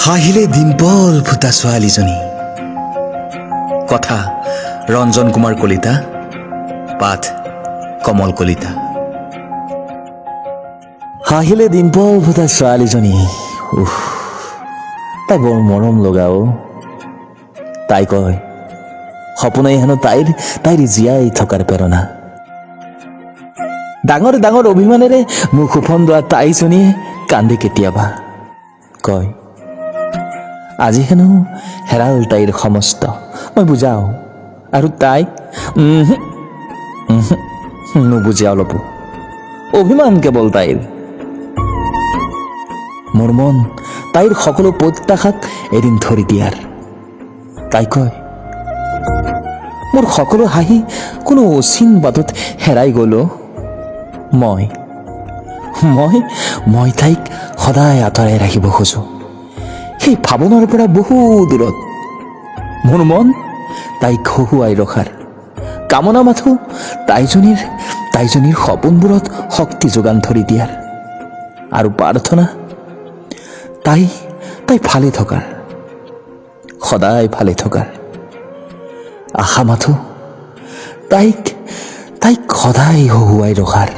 হাঁহিলে ডিম্পল ফুটা ছোৱালীজনী। কথা ৰঞ্জন কুমাৰ কলিতা, পাঠ কমল কলিতা। হাঁহিলে ডিম্পল ফুটা ছোৱালীজনী, তাই বৰ মৰম লগাও। তাই কয় সপোনাই হেনো তাইৰ জীয়াই থকাৰ প্ৰেৰণা। ডাঙৰ ডাঙৰ অভিমানেৰে মুখ ওফন্দোৱা তাইজনীয়ে কান্দে কেতিয়াবা, কয় আজি হেনো হেৰাল তাইৰ সমস্ত। মই বুজাও আৰু তাই নুবুজে অলপো, অভিমান কেৱল তাইৰ। মোৰ মন তাইৰ সকলো প্ৰত্যাশাক এদিন ধৰি দিয়াৰ। তাই কয় মোৰ সকলো হাঁহি কোনো অচিন বাটত হেৰাই গ'ল। মই তাইক সদায় আঁতৰাই ৰাখিব খোজো, সেই ভাৱনাৰ পৰা বহু দূৰত। মোৰ মন তাইক হহুৱাই ৰখাৰ কামনা মাথো তাইজনীৰ সপোনবোৰত শক্তি যোগান ধৰি দিয়াৰ, আৰু প্ৰাৰ্থনা তাই ভালে থকাৰ, সদায় ভালে থকাৰ। আশা মাথো তাইক সদায় হহুৱাই ৰখাৰ।